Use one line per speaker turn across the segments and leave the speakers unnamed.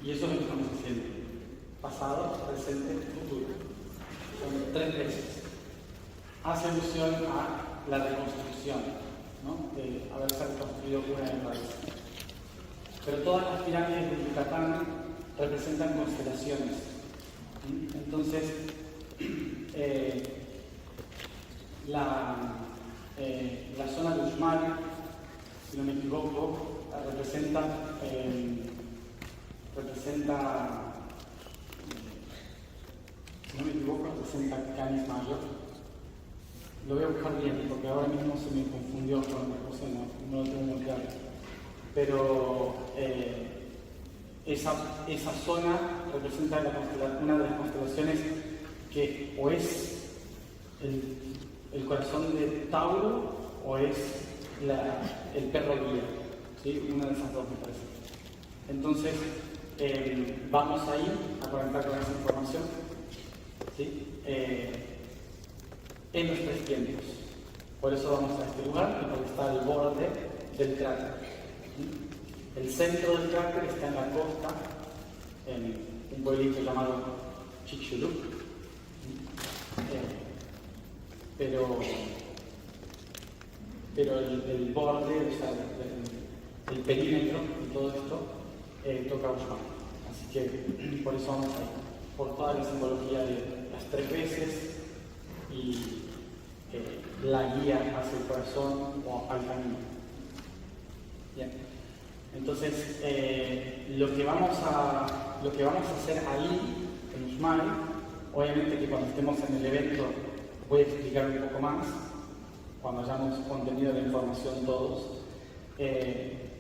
Y eso es lo que estamos haciendo. Pasado, presente, futuro. Son 3 veces. Hace alusión a la reconstrucción, ¿no? De haberse reconstruido una y otra vez. Pero todas las pirámides de Yucatán representan constelaciones. Entonces, la zona de Uxmal, si no me equivoco, representa Canis Mayor. Lo voy a buscar bien, porque ahora mismo se me confundió con una cosa, no lo tengo muy claro. Pero esa zona representa una de las constelaciones que o es el corazón de Tauro o es el perro guía, ¿sí? Una de esas dos me parece. Entonces, vamos a ir a conectar con esa información, ¿sí? En los 3 tiempos. Por eso vamos a este lugar, y porque está al borde del cráter. El centro del cráter está en la costa, en un pueblito llamado Chicxulub. Pero el borde, o sea, el perímetro de todo esto toca Uxmal. Así que por eso vamos a ir, por toda la simbología de las 3 veces y la guía hacia el corazón o al camino. Bien. Entonces, lo que vamos a hacer ahí, en Uxmal, obviamente que cuando estemos en el evento voy a explicar un poco más, cuando hayamos contenido la información todos,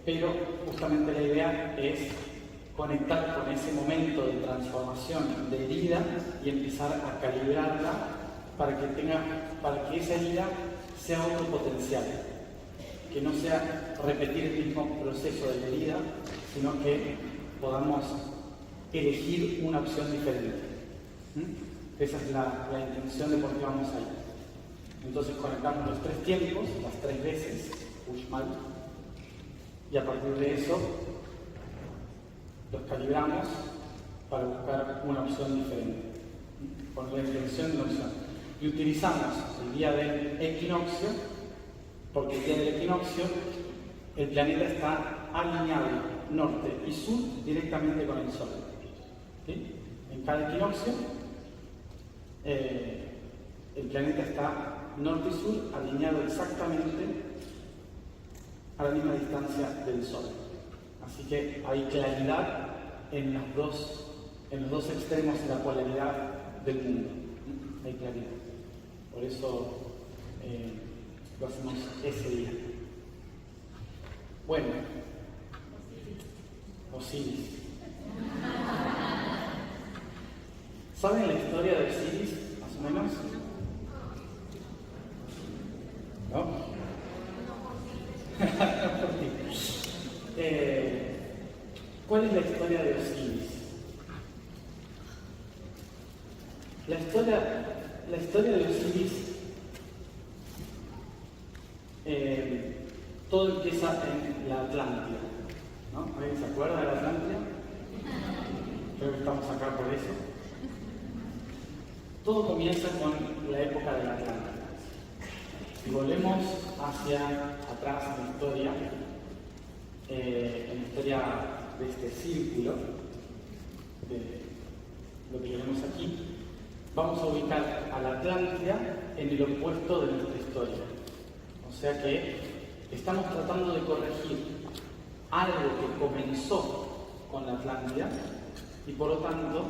pero justamente la idea es conectar con ese momento de transformación de herida y empezar a calibrarla para que esa herida sea otro potencial, que no sea repetir el mismo proceso de la herida, sino que podamos elegir una opción diferente. Esa es la intención de por qué vamos a ir. Entonces conectamos los 3 tiempos, las 3 veces, Uxmal, y a partir de eso los calibramos para buscar una opción diferente, con la intención de una opción. Y utilizamos el día del equinoccio, porque el día del equinoccio el planeta está alineado norte y sur directamente con el Sol. ¿Sí? En cada equinoccio el planeta está norte y sur alineado exactamente a la misma distancia del Sol. Así que hay claridad en los dos extremos de la polaridad del mundo. Hay claridad. Por eso lo hacemos ese día. Bueno, Osiris. ¿Saben la historia de Osiris, más o menos? ¿No? ¿Cuál es la historia de Osiris? La historia de Osiris, todo empieza en la Atlántida, ¿no? ¿Alguien se acuerda de la Atlántida? Creo que estamos acá por eso. Todo comienza con la época de la Atlántida. Si volvemos hacia atrás en la historia de este círculo, de lo que tenemos aquí, vamos a ubicar a la Atlántida en el opuesto de nuestra historia. O sea que estamos tratando de corregir algo que comenzó con la Atlántida y por lo tanto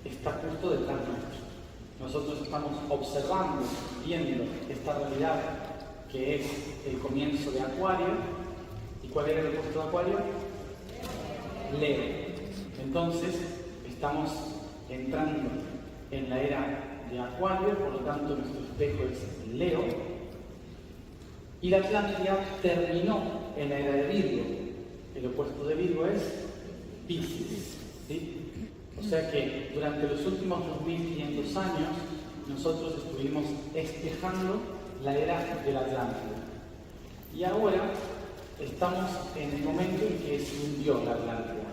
está justo detrás nuestro. Nosotros estamos observando, viendo esta realidad que es el comienzo de Acuario. ¿Y cuál era el opuesto de Acuario? Leo. Entonces, estamos entrando en la era de Acuario, por lo tanto nuestro espejo es Leo. Y la Atlántida terminó en la era de Virgo. El opuesto de Virgo es Piscis, ¿sí? O sea que durante los últimos 2500 años nosotros estuvimos espejando la era de la Atlántida. Y ahora estamos en el momento en que se hundió la Atlántida.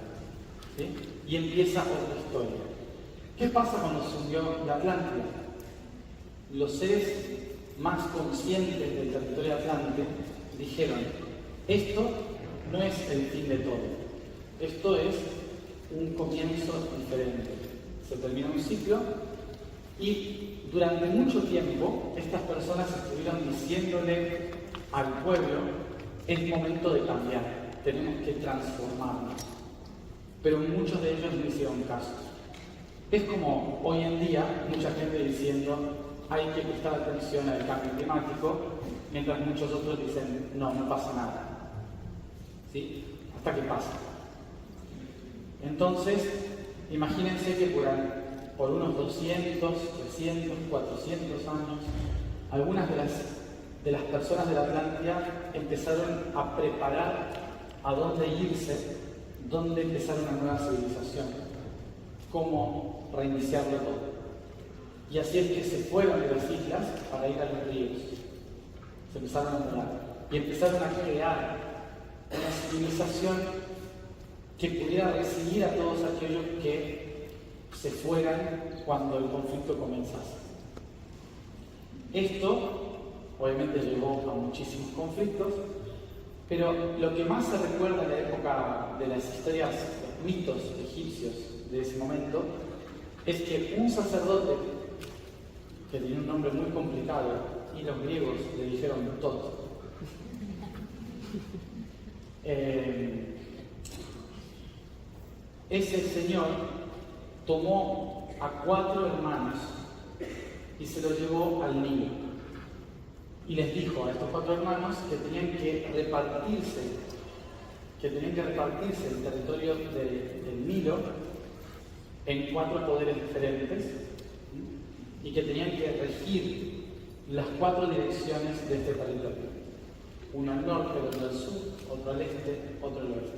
¿sí? Y empieza otra historia. ¿Qué pasa cuando se hundió la Atlántida? Los seres más conscientes del territorio atlante dijeron: esto no es el fin de todo, esto es un comienzo diferente. Se termina un ciclo y durante mucho tiempo estas personas estuvieron diciéndole al pueblo: es momento de cambiar, tenemos que transformarnos. Pero muchos de ellos no hicieron caso. Es como hoy en día mucha gente diciendo: hay que prestar atención al cambio climático, mientras muchos otros dicen: no pasa nada. ¿Sí? Hasta que pasa. Entonces, imagínense que por unos 200, 300, 400 años, algunas de las personas de la Atlántida empezaron a preparar a dónde irse, dónde empezar una nueva civilización, cómo reiniciarlo todo. Y así es que se fueron de las islas para ir a los ríos. Se empezaron a mudar y empezaron a crear una civilización que pudiera recibir a todos aquellos que se fueran cuando el conflicto comenzase. Esto obviamente llevó a muchísimos conflictos, pero lo que más se recuerda de la época de las historias, los mitos egipcios de ese momento, es que un sacerdote que tenía un nombre muy complicado y los griegos le dijeron Tot. Ese señor tomó a 4 hermanos y se los llevó al Nilo. Y les dijo a estos 4 hermanos que tenían que repartirse el territorio del Nilo en 4 poderes diferentes y que tenían que regir las 4 direcciones de este territorio. Uno al norte, otro al sur, otro al este, otro al oeste.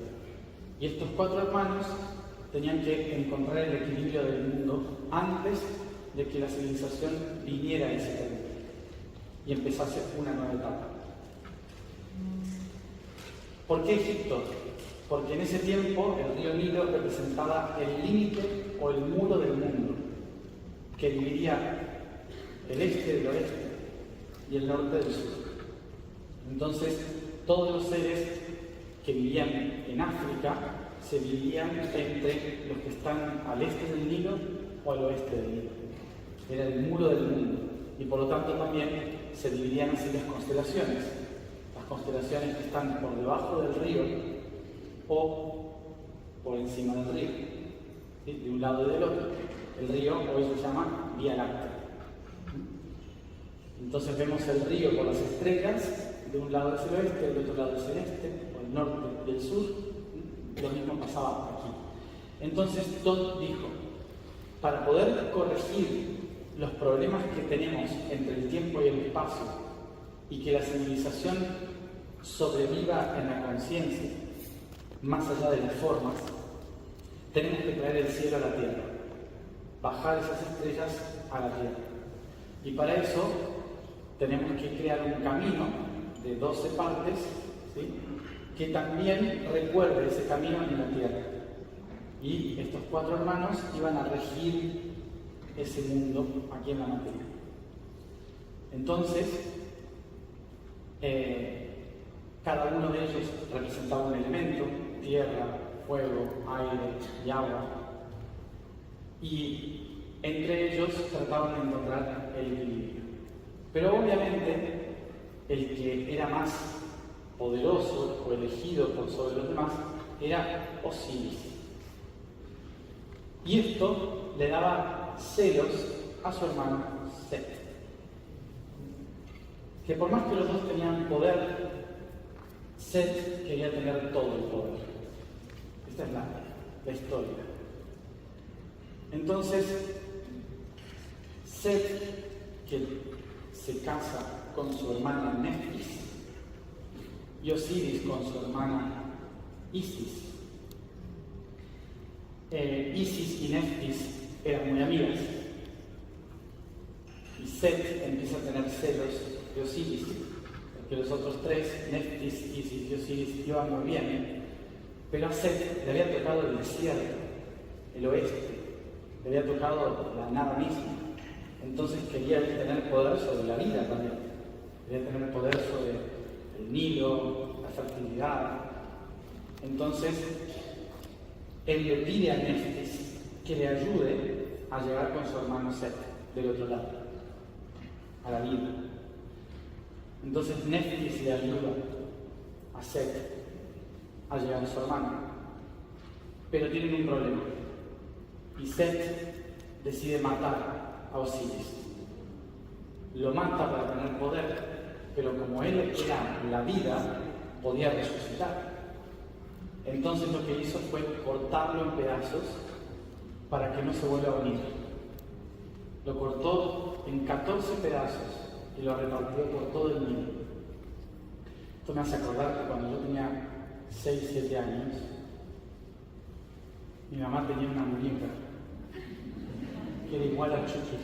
Y estos 4 hermanos tenían que encontrar el equilibrio del mundo antes de que la civilización viniera a ese territorio y empezase una nueva etapa. ¿Por qué Egipto? Porque en ese tiempo el río Nilo representaba el límite o el muro del mundo, que dividía el este del oeste y el norte del sur. Entonces, todos los seres que vivían en África se dividían entre los que están al este del Nilo o al oeste del Nilo. Era el muro del mundo. Y por lo tanto también se dividían así las constelaciones. Las constelaciones que están por debajo del río o por encima del río, ¿sí? De un lado y del otro. El río hoy se llama Vía Láctea. Entonces vemos el río por las estrellas, de un lado es el oeste, del otro lado es el este, o el norte y el sur. Lo mismo pasaba aquí. Entonces Tot dijo: para poder corregir los problemas que tenemos entre el tiempo y el espacio y que la civilización sobreviva en la conciencia, más allá de las formas, tenemos que traer el cielo a la tierra, bajar esas estrellas a la tierra. Y para eso tenemos que crear un camino de 12 partes, ¿sí?, que también recuerde ese camino en la tierra. Y estos 4 hermanos iban a regir ese mundo aquí en la materia. Entonces, cada uno de ellos representaba un elemento: tierra, fuego, aire y agua. Y entre ellos trataban de encontrar el equilibrio. Pero obviamente, el que era más poderoso o elegido por sobre los demás era Osiris. Y esto le daba celos a su hermano Set, que por más que los dos tenían poder, Set quería tener todo el poder. Esta es la historia. Entonces, Set, que se casa con su hermana Neftis, y Osiris con su hermana Isis. Isis y Neftis eran muy amigas. Y Set empieza a tener celos de Osiris, porque los otros 3, Neftis, Isis y Osiris, iban muy bien. Pero a Set le había tocado el desierto. el oeste, le había tocado la nada misma. Entonces quería tener poder sobre la vida también, quería tener poder sobre el Nilo, la fertilidad. Entonces, él le pide a Neftis que le ayude a llegar con su hermano Set del otro lado, a la vida. Entonces Neftis le ayuda a Set a llegar a su hermano, pero tienen un problema, y Set decide matar a Osiris. Lo mata para tener poder, pero como él era la vida, podía resucitar. Entonces lo que hizo fue cortarlo en pedazos para que no se vuelva a unir. Lo cortó en 14 pedazos y lo repartió por todo el Nilo. Esto me hace acordar que cuando yo tenía 6, 7 años, mi mamá tenía una muñeca que era igual a Chucky.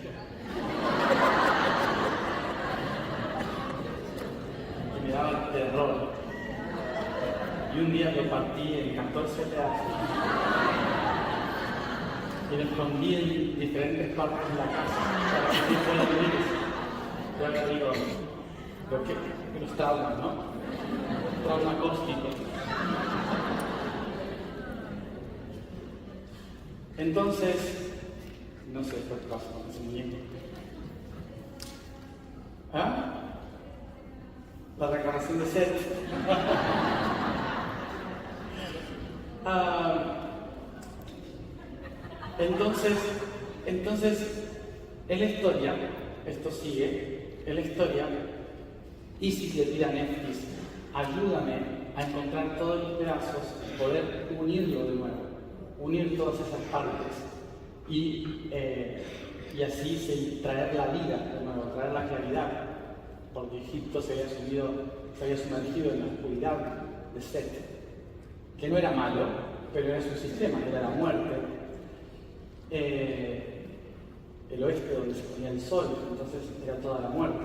Y me daba terror. Y un día lo partí en 14 pedazos. Y lo escondí en diferentes partes de la casa para que no pueda vivir. Yo ahora digo, los traumas, ¿no? Trauma cósmico. Entonces, no sé qué pasa con ese muñeco. ¿Ah? La reencarnación de Set. Entonces, en la historia, esto sigue, en la historia, Isis le pide a Neftis, ayúdame a encontrar todos los pedazos y poder unirlo de nuevo, unir todas esas partes y así traer la vida de nuevo, traer la claridad, porque Egipto se había sumergido en la oscuridad de Set, que no era malo, pero era su sistema, era la muerte. El oeste donde se ponía el sol, entonces era toda la muerte.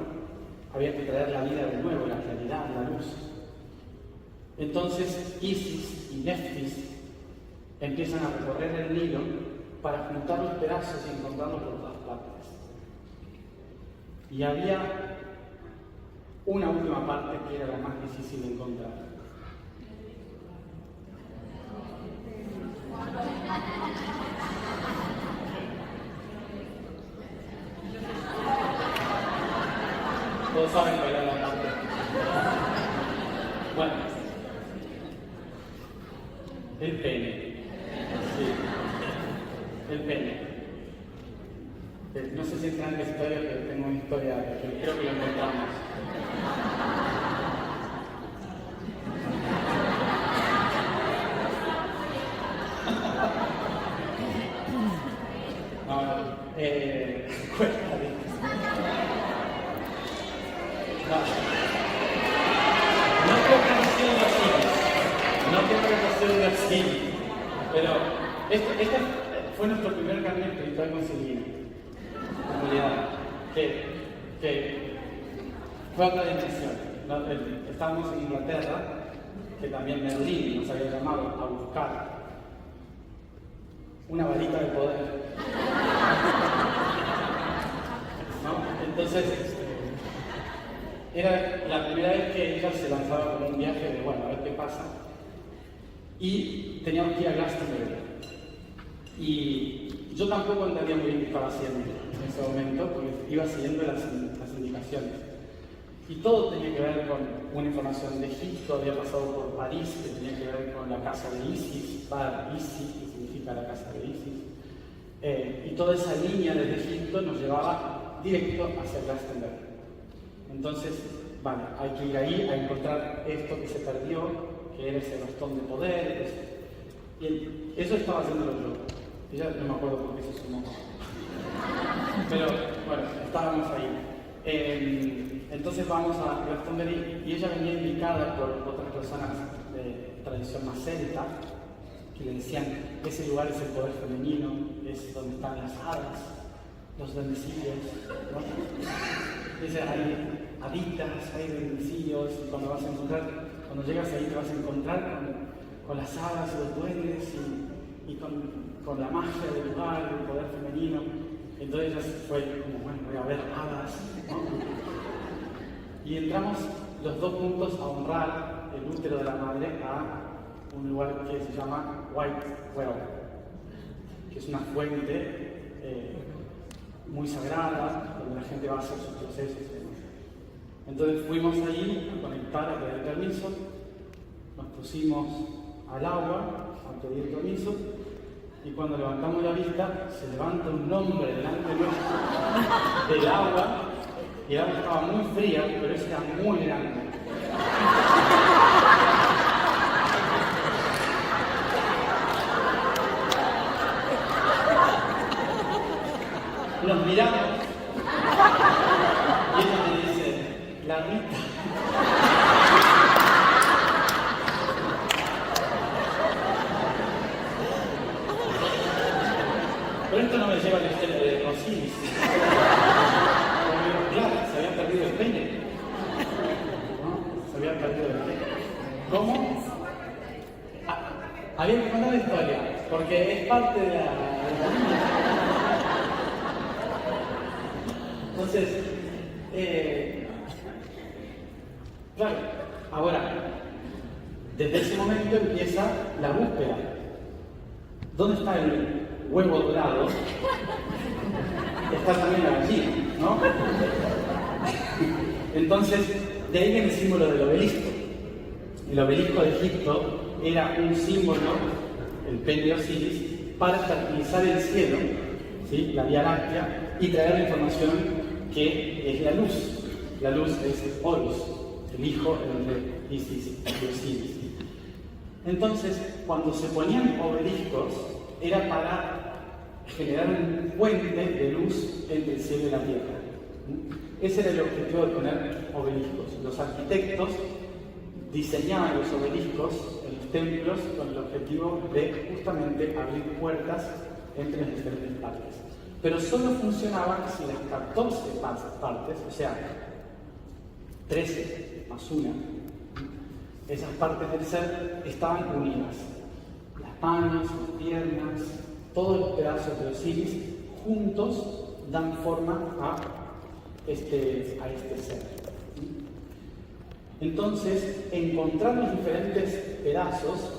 Había que traer la vida de nuevo, la claridad, la luz. Entonces Isis y Neftis empiezan a recorrer el Nilo para juntar los pedazos y encontrarlos por todas partes. Y había una última parte que era la más difícil de encontrar. Todos saben cuál era la parte. Bueno, el pene. Sí, el pene. No sé si es gran historia, pero tengo una historia que creo que lo encontramos. Pero este fue nuestro primer camino espiritual con Silvina, en realidad, que fue otra dimensión. Estábamos en Inglaterra, que también Merlín nos había llamado a buscar una varita de poder. ¿No? Entonces, era la primera vez que ella se lanzaba con un viaje de, bueno, a ver qué pasa. Y teníamos que ir a Glastonbury. Y yo tampoco entendía muy bien qué estaba haciendo en ese momento, porque iba siguiendo las indicaciones. Y todo tenía que ver con una información de Egipto, había pasado por París, que tenía que ver con la casa de Isis, Isis, que significa la casa de Isis. Y toda esa línea desde Egipto nos llevaba directo hacia Glastonbury. Entonces, vale, hay que ir ahí a encontrar esto que se perdió, que era ese bastón de poder. Y eso estaba haciéndolo yo. Ella no me acuerdo por qué se sumó. Pero bueno, estábamos ahí. Entonces vamos a Glastonbury y ella venía indicada por otras personas de tradición más celta, que le decían, ese lugar es el poder femenino, es donde están las hadas, los duendecillos, ¿no? Dice, hay haditas, hay duendecillos, y cuando llegas ahí te vas a encontrar con las hadas y los duendes y con con la magia del lugar, del poder femenino. Entonces fue como, bueno, voy a ver hadas, ¿no? Y entramos los dos juntos a honrar el útero de la madre a un lugar que se llama White Well, que es una fuente muy sagrada, donde la gente va a hacer sus procesos. Entonces fuimos allí a conectar, a pedir permiso, nos pusimos al agua a pedir permiso, y cuando levantamos la vista, se levanta un hombre delante nuestro del agua, y el agua estaba muy fría, pero ese era muy grande. Nos miramos y ella me dice, la Rita. Pero esto no me lleva a la historia de Osiris. Claro, se había perdido el pene. ¿No? Se había perdido el pene. ¿Cómo? Había que contar la historia, porque es parte de la niña. Entonces, claro, ahora, desde ese momento empieza la búsqueda. ¿Dónde está el huevo dorado? Está también la gallina, ¿no? Entonces, de ahí viene el símbolo del obelisco. El obelisco de Egipto era un símbolo, el pene de Osiris, para estabilizar el cielo, ¿sí? La Vía Láctea, y traer la información que es la luz. La luz es Horus, el hijo de Isis y Osiris. Entonces, cuando se ponían obeliscos, era para generar un puente de luz entre el cielo y la tierra. Ese era el objetivo de poner obeliscos. Los arquitectos diseñaban los obeliscos en los templos con el objetivo de justamente abrir puertas entre las diferentes partes. Pero solo funcionaban si las 14 partes, o sea, 13 más una, esas partes del ser estaban unidas. Las manos, las piernas, todos los pedazos de Osiris juntos dan forma a este ser. Entonces, encontrar los diferentes pedazos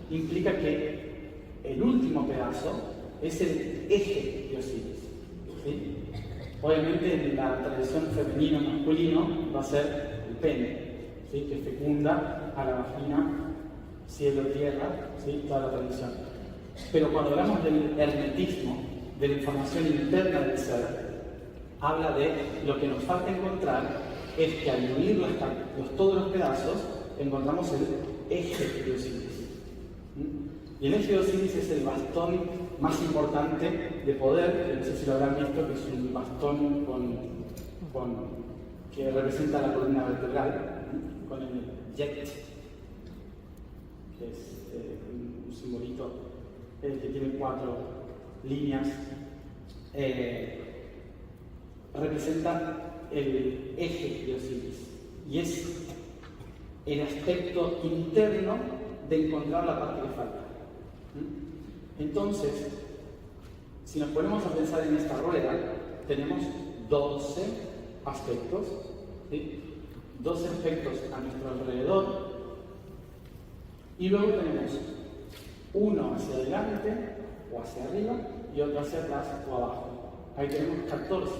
implica que el último pedazo es el eje de Osiris. ¿Sí? Obviamente, en la tradición femenino-masculino va a ser el pene, ¿sí? Que fecunda a la vagina, cielo-tierra, ¿sí? Toda la tradición. Pero cuando hablamos del hermetismo, de la información interna del ser, habla de lo que nos falta encontrar es que al unir todos los pedazos encontramos el eje de Osiris. Y el eje de Osiris es el bastón más importante de poder, no sé si lo habrán visto, que es un bastón que representa la columna vertebral, con el jet, que es un simbolito que tiene 4 líneas. Representa el eje de Osiris y es el aspecto interno de encontrar la parte que falta. Entonces, si nos ponemos a pensar en esta rueda, tenemos 12 aspectos, ¿sí? 12 aspectos a nuestro alrededor, y luego tenemos uno hacia adelante o hacia arriba y otro hacia atrás o abajo. Ahí tenemos 14.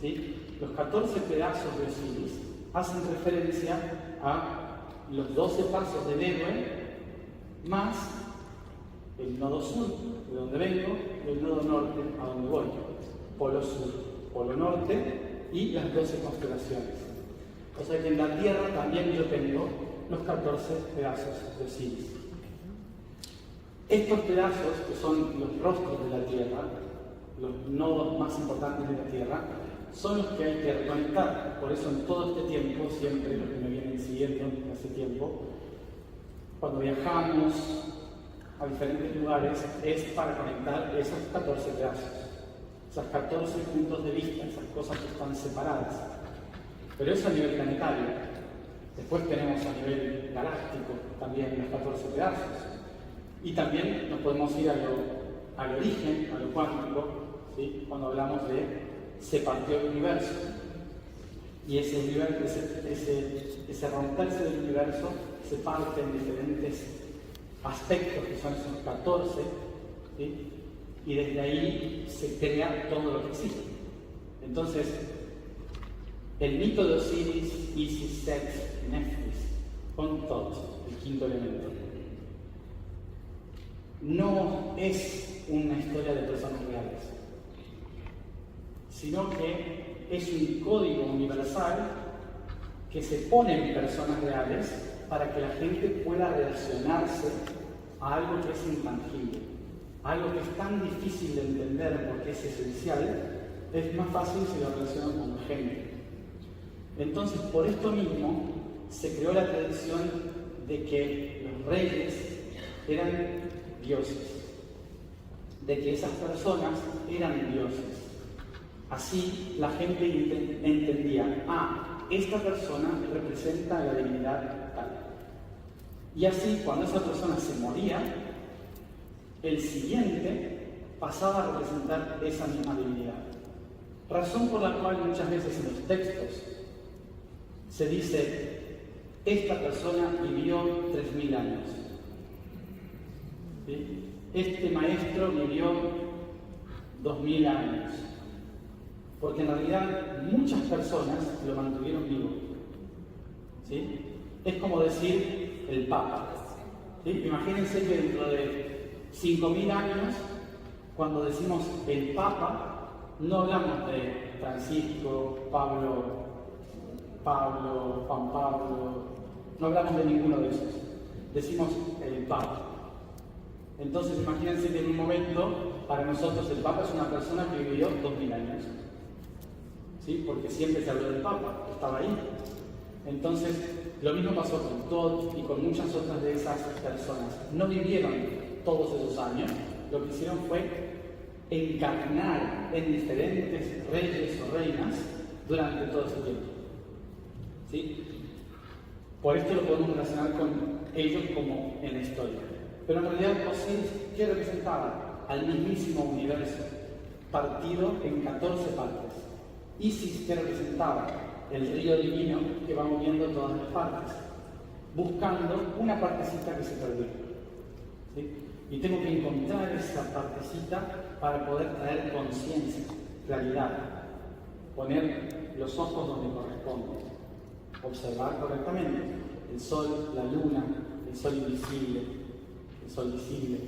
¿Sí? Los 14 pedazos de Osiris hacen referencia a los 12 pasos del héroe más el nodo sur, de donde vengo, y el nodo norte, a donde voy. Polo sur, polo norte y las 12 constelaciones. O sea que en la Tierra también yo tengo los 14 pedazos de Osiris. Estos pedazos, que son los rostros de la Tierra, los nodos más importantes de la Tierra, son los que hay que reconectar. Por eso en todo este tiempo, siempre los que me vienen siguiendo hace tiempo, cuando viajamos a diferentes lugares, es para conectar esos 14 pedazos, esas 14 puntos de vista, esas cosas que están separadas. Pero eso a nivel planetario. Después tenemos a nivel galáctico también los 14 pedazos. Y también nos podemos ir a lo al origen, a lo cuántico, ¿sí? Cuando hablamos de se partió el universo. Y ese romperse del universo se parte en diferentes aspectos, que son esos 14, ¿sí? Y desde ahí se crea todo lo que existe. Entonces, el mito de Osiris, Isis, Set, Neftis, con Tot, el quinto elemento, no es una historia de personas reales, sino que es un código universal que se pone en personas reales para que la gente pueda relacionarse a algo que es intangible, algo que es tan difícil de entender porque es esencial. Es más fácil si lo relacionan con gente. Entonces, por esto mismo, se creó la tradición de que los reyes eran dioses, de que esas personas eran dioses. Así la gente entendía, esta persona representa a la divinidad tal. Y así, cuando esa persona se moría, el siguiente pasaba a representar esa misma divinidad. Razón por la cual muchas veces en los textos se dice, esta persona vivió 3000 años. ¿Sí? Este maestro vivió 2000 años. Porque en realidad muchas personas lo mantuvieron vivo. ¿Sí? Es como decir el Papa. ¿Sí? Imagínense que dentro de 5000 años, cuando decimos el Papa, no hablamos de Francisco, Pablo, Juan Pablo, no hablamos de ninguno de esos. Decimos el Papa. Entonces imagínense que en un momento, para nosotros el Papa es una persona que vivió 2000 años. ¿Sí? Porque siempre se habló del Papa, estaba ahí. Entonces, lo mismo pasó con Todd y con muchas otras de esas personas. No vivieron todos esos años, lo que hicieron fue encarnar en diferentes reyes o reinas durante todo ese tiempo. ¿Sí? Por esto lo podemos relacionar con ellos como en la historia. Pero en realidad Osiris, ¿qué representaba? Al mismísimo universo, partido en 14 partes. Isis, ¿qué representaba? El río divino que va moviendo todas las partes, buscando una partecita que se perdió. ¿Sí? Y tengo que encontrar esa partecita para poder traer conciencia, claridad, poner los ojos donde corresponde, observar correctamente el sol, la luna, el sol invisible, el sol visible,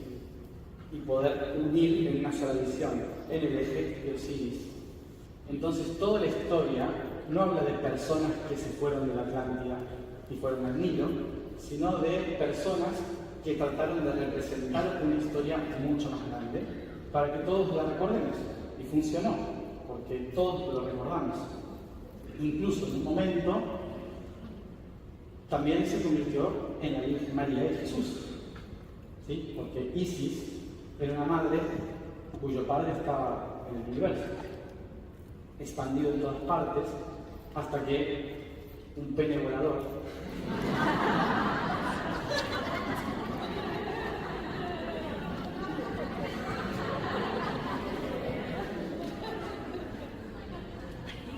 y poder unir en una sola visión, en el eje de Osiris. Entonces, toda la historia no habla de personas que se fueron de la Atlántida y fueron al Nilo, sino de personas que trataron de representar una historia mucho más grande para que todos la recordemos. Y funcionó, porque todos lo recordamos. Incluso en un momento también se convirtió en la Virgen María de Jesús. ¿Sí? Porque Isis era una madre cuyo padre estaba en el universo, expandido en todas partes, hasta que un pene volador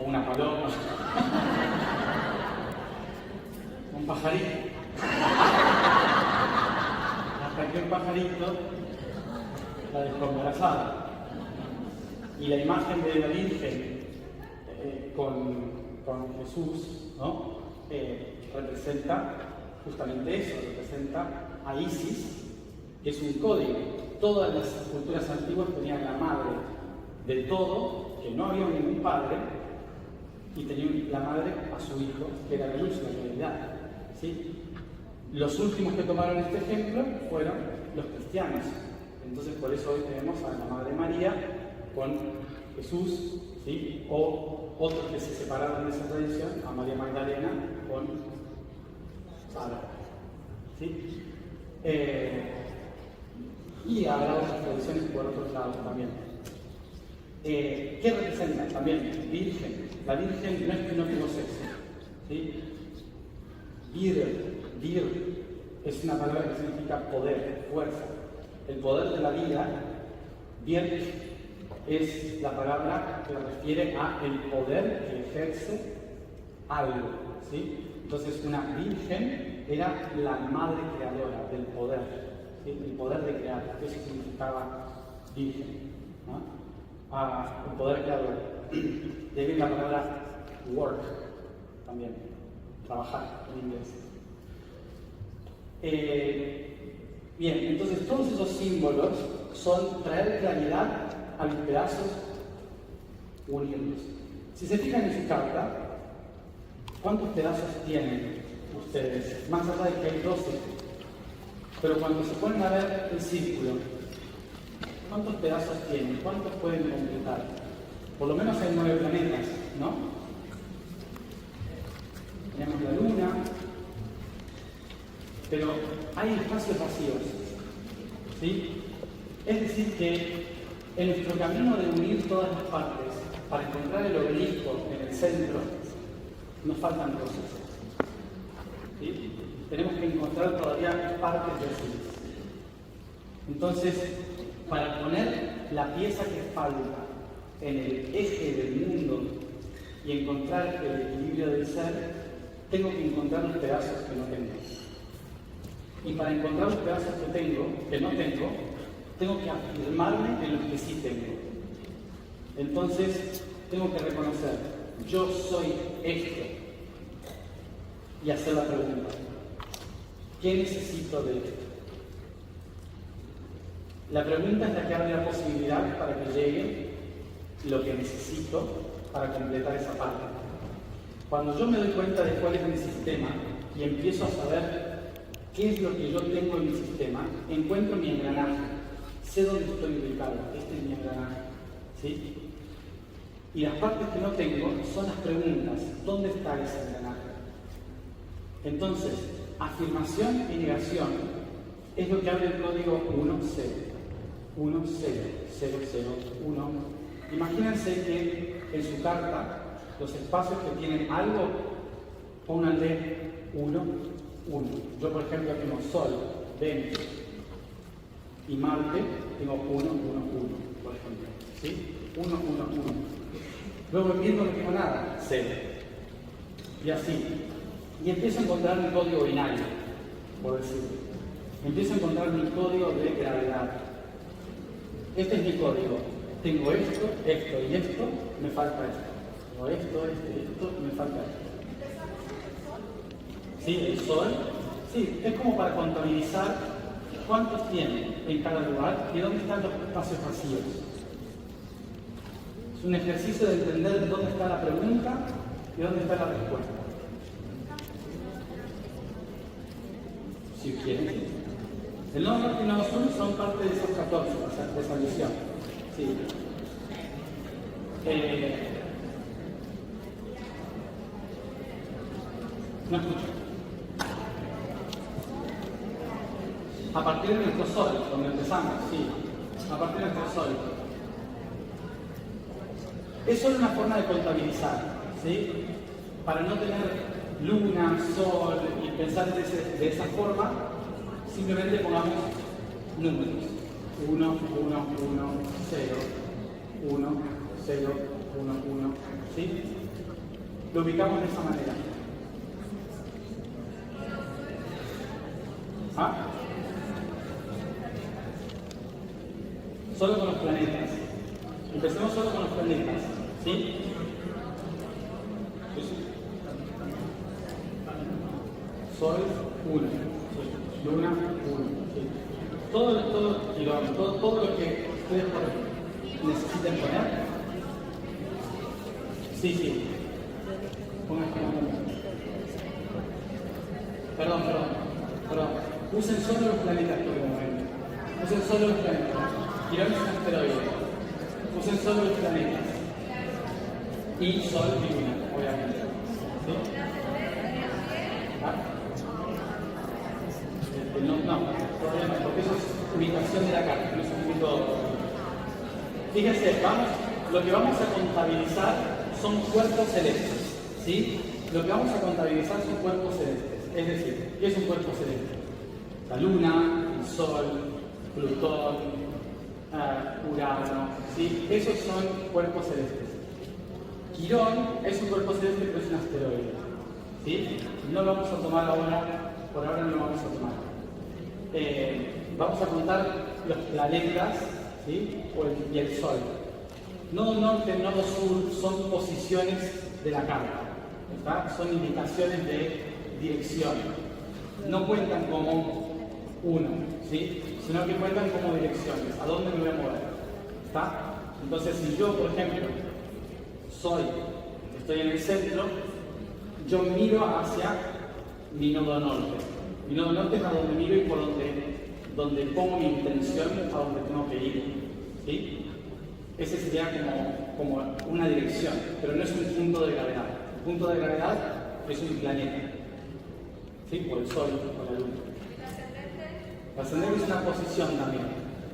o una paloma, un pajarito, hasta que un pajarito la dejó embarazada. Y la imagen de la Virgen con Jesús, ¿no? Representa justamente eso, representa a Isis, que es un código. Todas las culturas antiguas tenían la madre de todo, que no había ningún padre, y tenían la madre a su hijo, que era la luz, la realidad. ¿Sí? Los últimos que tomaron este ejemplo fueron los cristianos. Entonces, por eso hoy tenemos a la Madre María con Jesús, ¿sí? O otros que se separaron de esa tradición, a María Magdalena con Sara. ¿Sí? Y habrá otras tradiciones por otros lados también. ¿Qué representa? También Virgen. La Virgen no es que no tuvo sexo. ¿Sí? Vir es una palabra que significa poder, fuerza. El poder de la vida Virk es la palabra que refiere a el poder que ejerce algo, ¿sí? Entonces, una virgen era la madre creadora del poder, ¿sí? El poder de crear. Eso significaba virgen, ¿no? El poder creador. De ahí viene la palabra work también, trabajar en inglés. Bien, entonces todos esos símbolos son traer claridad a los pedazos unidos. Si se fijan en su carta, ¿cuántos pedazos tienen ustedes? Más allá de que hay 12. Pero cuando se ponen a ver el círculo, ¿cuántos pedazos tienen? ¿Cuántos pueden completar? Por lo menos hay 9 planetas, ¿no? Tenemos la Luna, pero hay espacios vacíos, ¿sí? Es decir que en nuestro camino de unir todas las partes para encontrar el obelisco en el centro, nos faltan cosas, ¿sí? Tenemos que encontrar todavía partes de así. Entonces, para poner la pieza que falta en el eje del mundo y encontrar el equilibrio del ser, tengo que encontrar los pedazos que no tengo. Y para encontrar los pedazos que no tengo, tengo que afirmarme en los que sí tengo. Entonces, tengo que reconocer, yo soy esto. Y hacer la pregunta, ¿qué necesito de esto? La pregunta es la que abre la posibilidad para que llegue lo que necesito para completar esa parte. Cuando yo me doy cuenta de cuál es mi sistema y empiezo a saber qué es lo que yo tengo en mi sistema, encuentro mi engranaje, sé dónde estoy ubicado, este es mi engranaje, ¿sí? Y las partes que no tengo son las preguntas, ¿dónde está ese engranaje? Entonces, afirmación y negación es lo que abre el código 1, 0. 1, 0, 0, 0, 1. Imagínense que en su carta, los espacios que tienen algo, pónganle 1, 1. Yo, por ejemplo, tengo Sol, Venus y Marte, tengo 1, 1, 1, por ejemplo. ¿Sí? 1, 1, 1. Luego en Virgo no tengo nada, 0. Y así. Y empiezo a encontrar mi código binario, por decirlo. Empiezo a encontrar mi código de gravedad. Este es mi código. Tengo esto, esto y esto, me falta esto. Tengo esto, me falta esto. ¿Sí? El Sol. Sí, es como para contabilizar cuántos tiene en cada lugar y dónde están los espacios vacíos. Es un ejercicio de entender dónde está la pregunta y dónde está la respuesta. Si quieren. El nodo norte y el nodo sur son parte de esos 14, de esa visión. Sí. No escucho. A partir de nuestro sol, donde empezamos, sí. A partir de nuestro sol. Es solo una forma de contabilizar, ¿sí? Para no tener luna, sol y pensar de esa forma, simplemente pongamos números. 1, 1, 1, 0, 1, 0, 1, 1, ¿sí? Lo ubicamos de esa manera. ¿Ah? Solo con los planetas. Empecemos solo con los planetas, ¿sí? Sol 1, Luna 1, ¿sí? Todo lo que ustedes necesiten poner. Sí. Pongan. Perdón. Usen solo los planetas por el momento. Usen solo los planetas. Quirón es un asteroide. Usen solo los planetas. Y Sol y Luna, obviamente. ¿Sí? ¿Ah? No, todavía no, porque eso es ubicación de la carta, no es un punto. Fíjense, lo que vamos a contabilizar son cuerpos celestes, ¿sí? Lo que vamos a contabilizar son cuerpos celestes, es decir, ¿qué es un cuerpo celeste? La Luna, el Sol, Plutón, Urano, ¿sí? Esos son cuerpos celestes. Quirón es un cuerpo celeste, pero es un asteroide, ¿sí? No lo vamos a tomar ahora, por ahora no lo vamos a tomar. Vamos a contar los planetas, ¿sí? Y el Sol. Nodo norte, nodo sur son posiciones de la carta, ¿está? Son indicaciones de dirección. No cuentan como uno, ¿sí? Sino que cuentan como direcciones. ¿A dónde me voy a mover? ¿Está? Entonces, si yo, por ejemplo, estoy en el centro, yo miro hacia mi nodo norte. Mi nodo norte es a donde miro y por donde pongo mi intención, a donde tengo que ir, ¿sí? Ese sería como una dirección, pero no es un punto de gravedad. El punto de gravedad es un planeta, ¿sí? Por el Sol, por la Luna. El ascendente es una posición también,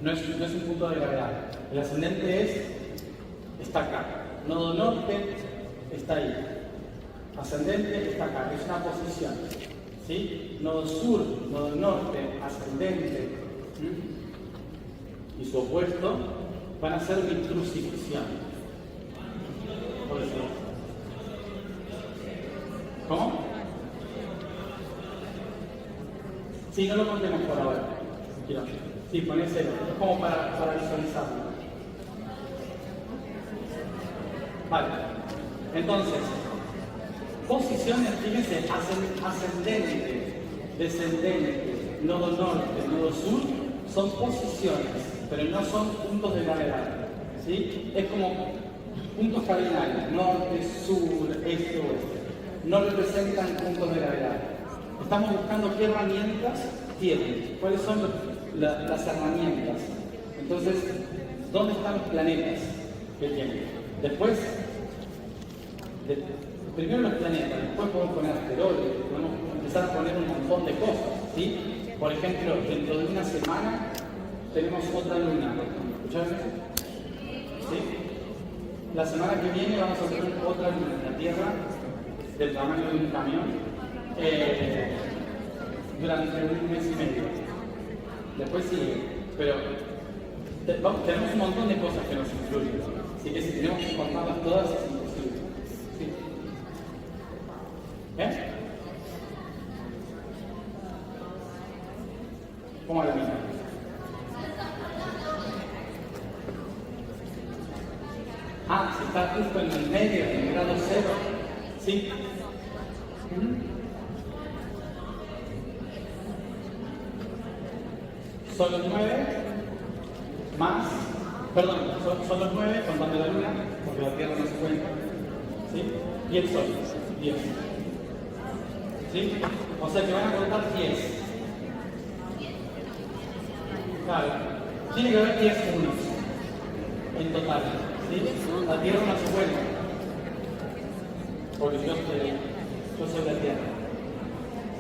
no es un punto de gravedad. El ascendente está acá. Nodo norte está ahí. Ascendente está acá, es una posición, ¿sí? Nodo sur, nodo norte, ascendente, ¿sí? Y su opuesto van a ser mi crucifixión. Por eso. ¿Cómo? Sí, no lo contemos por ahora. Sí, poné cero. Es como para visualizarlo. Vale. Entonces, posiciones, fíjense, ascendente, descendente, nodo norte, nodo sur, son posiciones, pero no son puntos de gravedad, ¿sí? Es como puntos cardinales, norte, sur, este, oeste. No representan puntos de gravedad. Estamos buscando qué herramientas tienen, cuáles son las herramientas. Entonces, ¿dónde están los planetas que tienen? Después, primero los planetas, después podemos poner asteroides, podemos empezar a poner un montón de cosas, ¿sí? Por ejemplo, dentro de una semana tenemos otra luna. ¿Escucharon eso? ¿Sí? La semana que viene vamos a tener otra luna en la Tierra del tamaño de un camión durante un mes y medio. Después sigue, pero tenemos un montón de cosas que nos influyen, así que si tenemos que contarlas todas es imposible. ¿Sí? ¿Cómo la misma? Si está justo en el medio, en el grado cero, ¿sí? Son los 9 más, perdón, son los 9 contando la luna, porque la Tierra no se cuenta, ¿sí? Y el Sol, 10. ¿Sí? O sea que van a contar 10. Claro, tiene que haber 10 unos en total, ¿sí? La Tierra no se cuenta, porque yo soy la Tierra,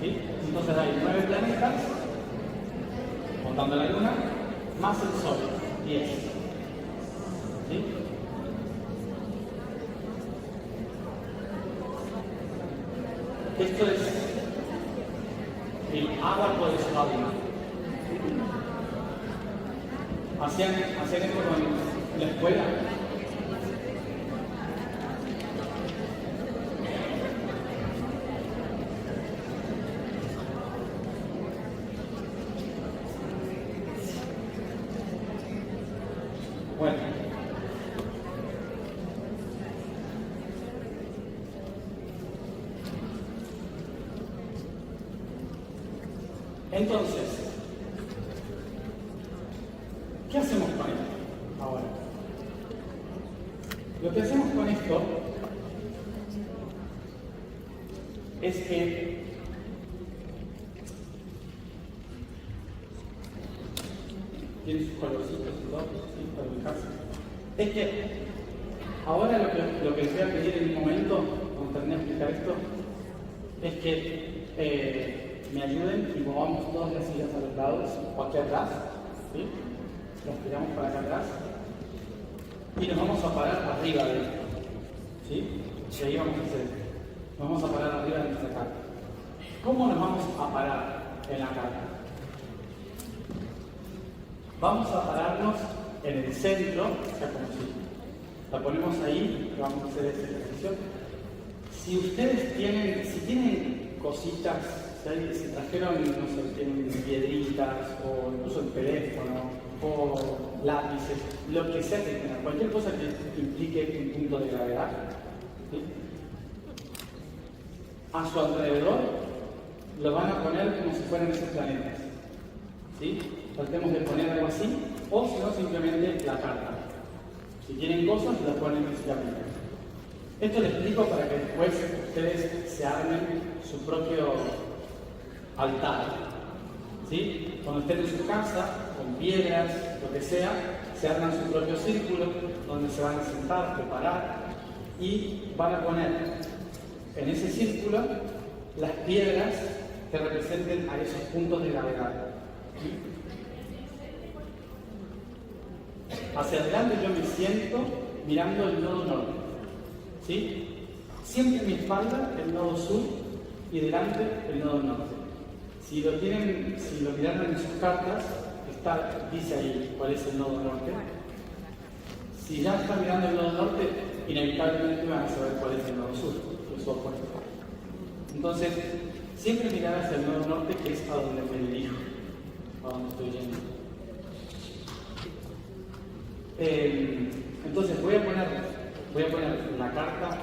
¿sí? Entonces hay 9 planetas, contando la Luna, más el Sol, 10. ¿Sí? Esto es el ábaco de su alma. ¿Hacían esto con la escuela? Bueno. Entonces, ¿qué hacemos con esto ahora? Lo que hacemos con esto es que tiene sus colorcitos y todo, ¿sí? Para ubicarse. Es que ahora lo que les voy a pedir en un momento, cuando termine de explicar esto, es que me ayuden y movamos todas las sillas a los lados o aquí atrás, ¿sí? Las tiramos para acá atrás y nos vamos a parar arriba de esto, ¿sí? Y ahí vamos a hacer, nos vamos a parar arriba de nuestra carta. ¿Cómo nos vamos a parar en la carta? Vamos a pararnos en el centro, o sea, como si la ponemos ahí, que vamos a hacer ese ejercicio. Si ustedes tienen cositas, si trajeron, no sé, tienen piedritas, o incluso el teléfono, o lápices, lo que sea que tengan, cualquier cosa que implique un punto de gravedad, ¿sí? A su alrededor lo van a poner como si fueran esos planetas, ¿sí? Tratemos de poner algo así, o si no, simplemente la carta. Si tienen cosas, las ponen físicamente. Esto lo explico para que después ustedes se armen su propio altar, ¿sí? Cuando estén en su casa, con piedras, lo que sea, se arman su propio círculo donde se van a sentar, preparar y van a poner en ese círculo las piedras que representen a esos puntos de gravedad. Hacia adelante yo me siento mirando el nodo norte, ¿sí? Siempre en mi espalda el nodo sur y delante el nodo norte. Si lo miraron en sus cartas, dice ahí cuál es el nodo norte. Si ya están mirando el nodo norte, inevitablemente van a saber cuál es el nodo sur, que es su opuesto. Entonces, siempre mirar hacia el nodo norte, que es a donde me dirijo, a donde estoy yendo. Entonces voy a poner la carta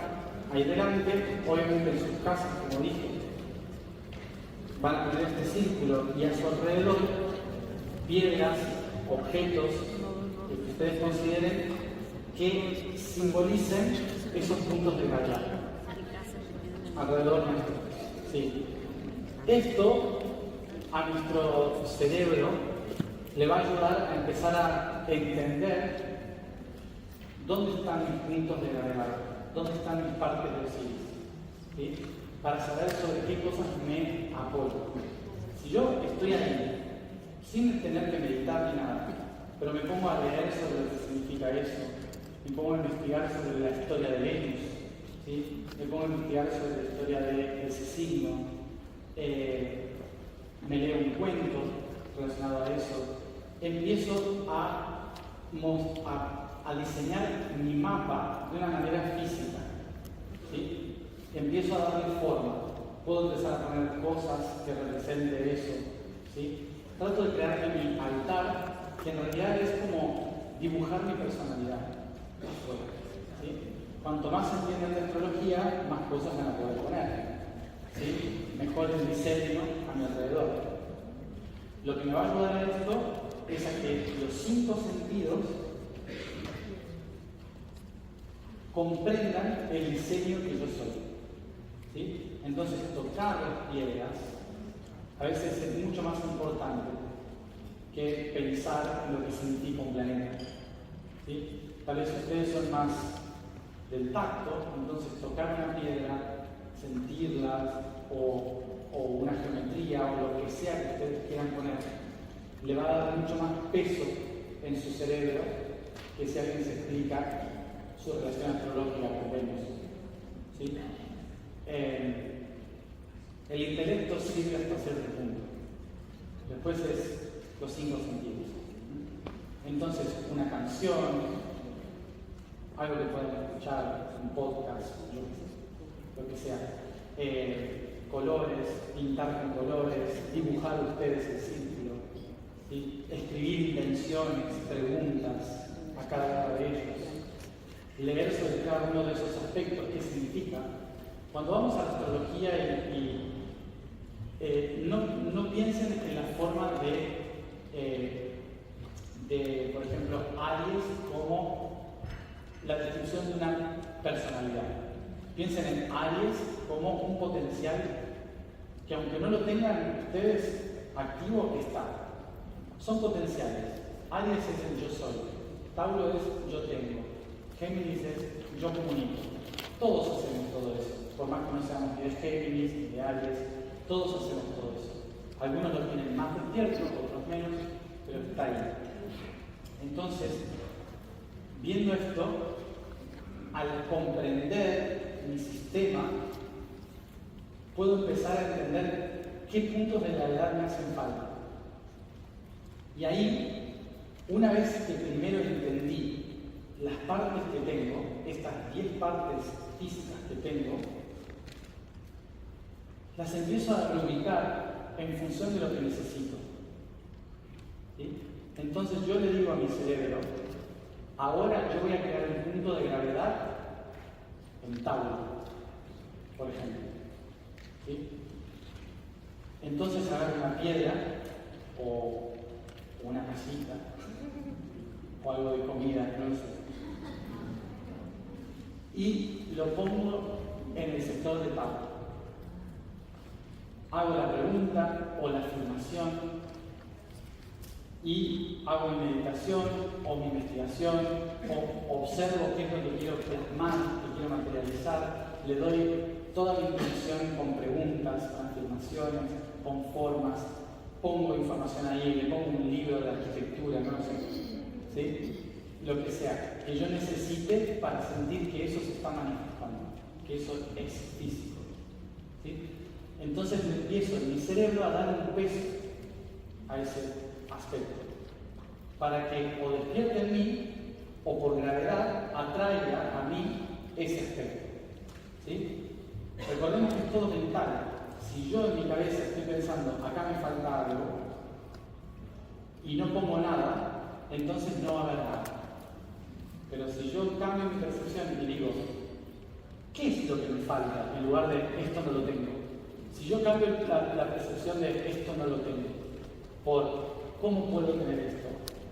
ahí delante, obviamente en sus casas, como dije, van a poner este círculo y a su alrededor piedras, objetos que ustedes consideren que simbolicen esos puntos de gravedad alrededor nuestro. Sí. Esto a nuestro cerebro le va a ayudar a empezar a entender dónde están mis puntos de gravedad, dónde están mis partes de Osiris, ¿sí? Para saber sobre qué cosas me apoyo. Si yo estoy ahí, sin tener que meditar ni nada, pero me pongo a leer sobre lo que significa eso, me pongo a investigar sobre la historia de Venus, ¿sí? Me pongo a investigar sobre la historia de ese signo, me leo un cuento relacionado a eso, empiezo a diseñar mi mapa de una manera física, ¿sí? Empiezo a darle forma, puedo empezar a poner cosas que representen eso, ¿sí? Trato de crear mi altar, que en realidad es como dibujar mi personalidad, ¿sí? Cuanto más entiendan de astrología, más cosas van a poder poner, ¿sí? Mejor el diseño a mi alrededor. Lo que me va a ayudar a esto es a que los 5 sentidos comprendan el diseño que yo soy, ¿sí? Entonces, tocar las piedras a veces es mucho más importante que pensar en lo que significa un planeta, ¿sí? Tal vez ustedes son más del tacto, entonces tocar una piedra, sentirla o una geometría o lo que sea que ustedes quieran poner, le va a dar mucho más peso en su cerebro que si alguien se explica su relación astrológica con Venus, ¿sí? El intelecto sirve hasta cierto punto. Después es los 5 sentidos. Entonces, una canción, algo que pueden escuchar, un podcast, lo que sea. Colores, pintar con colores, dibujar ustedes el círculo, ¿sí? Escribir intenciones, preguntas a cada uno de ellos. Leer sobre cada uno de esos aspectos, qué significa. Cuando vamos a la astrología no piensen en la forma de, por ejemplo, Aries como la descripción de una personalidad. Piensen en Aries como un potencial que, aunque no lo tengan ustedes activo, está. Son potenciales. Aries es el yo soy. Tauro es yo tengo. Géminis es yo comunico. Todos hacemos todo eso. Por más que no seamos ni de Géminis ni de Aries, todos hacemos todo eso. Algunos lo tienen más despierto, otros menos, pero está ahí. Entonces, viendo esto, al comprender mi sistema, puedo empezar a entender qué puntos de gravedad me hacen falta. Y ahí, una vez que primero entendí partes físicas que tengo, las empiezo a reubicar en función de lo que necesito. ¿Sí? Entonces yo le digo a mi cerebro, ahora yo voy a crear un punto de gravedad en tabla, por ejemplo. ¿Sí? Entonces agarro una piedra o una casita o algo de comida, no lo sé, y lo pongo en el sector de tabla. Hago la pregunta o la afirmación y hago mi meditación o mi investigación o observo qué es lo que quiero plasmar, que quiero materializar, le doy toda mi intención con preguntas, con afirmaciones, con formas, pongo información ahí, le pongo un libro de arquitectura, no sé, ¿sí? Lo que sea, que yo necesite para sentir que eso se está manifestando, que eso es físico, ¿sí? Entonces me empiezo en mi cerebro a dar un peso a ese aspecto, para que o despierte en mí o por gravedad atraiga a mí ese aspecto, ¿sí? Recordemos que es todo mental. Si yo en mi cabeza estoy pensando, acá me falta algo, y no pongo nada, entonces no va a haber nada. Pero si yo cambio mi percepción y digo, ¿qué es lo que me falta? En lugar de esto no lo tengo. Si yo cambio la percepción de esto no lo tengo, por ¿cómo puedo tener esto?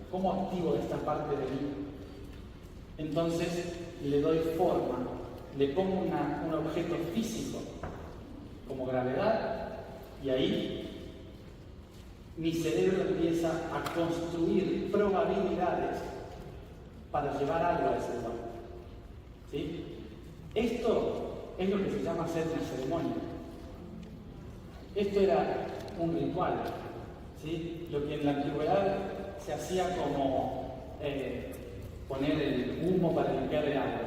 ¿Cómo activo esta parte de mí? Entonces le doy forma, le pongo un objeto físico, como gravedad, y ahí mi cerebro empieza a construir probabilidades para llevar algo a ese lugar. ¿Sí? Esto es lo que se llama hacer una ceremonia. Esto era un ritual, ¿sí? Lo que en la antigüedad se hacía como poner el humo para limpiar el agua.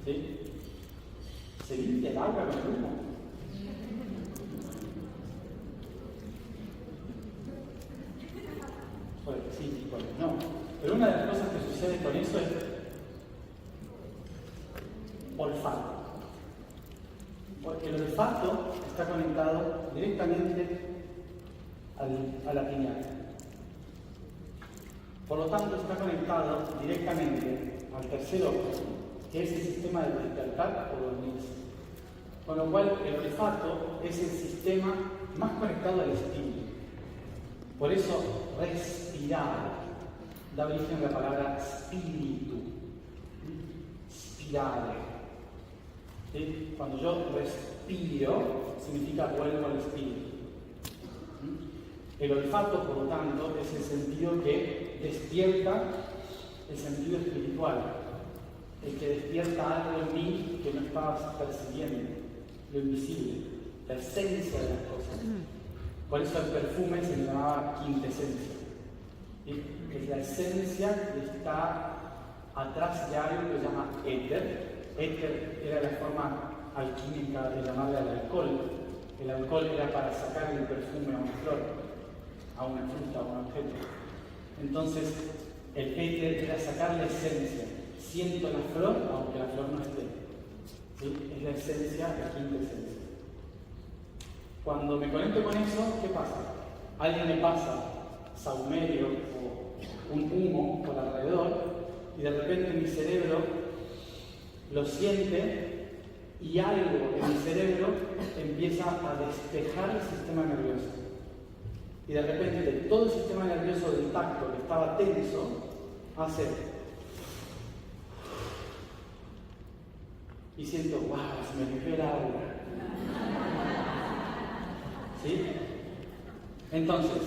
¿Sí? ¿Se limpia el agua con el humo? Pues sí, pues no. Pero una de las cosas que sucede con eso es olfato. Porque el olfato está conectado directamente a la pineal. Por lo tanto, está conectado directamente al tercer ojo, que es el sistema de despertar o dormirse. Con lo cual, el olfato es el sistema más conectado al espíritu. Por eso, respirar da origen a la palabra espíritu. Spirare. ¿Sí? Cuando yo respiro, significa vuelvo al espíritu. El olfato, por lo tanto, es el sentido que despierta el sentido espiritual, el que despierta algo en mí que no estabas percibiendo, lo invisible, la esencia de las cosas. Por eso el perfume se llamaba quintesencia. ¿Sí? Es la esencia que está atrás de algo que se llama éter. Éter era la forma alquímica de llamarle al alcohol. El alcohol era para sacar el perfume a una flor, a una fruta, a un objeto. Entonces, el éter era sacar la esencia. Siento la flor, aunque la flor no esté. ¿Sí? Es la esencia, la quinta esencia. Cuando me conecto con eso, ¿qué pasa? Alguien me pasa saumerio o un humo por alrededor y de repente mi cerebro lo siente y algo en mi cerebro empieza a despejar el sistema nervioso. Y de repente todo el sistema nervioso del tacto que estaba tenso hace y siento, wow, se me limpió el aura. ¿Sí? Entonces,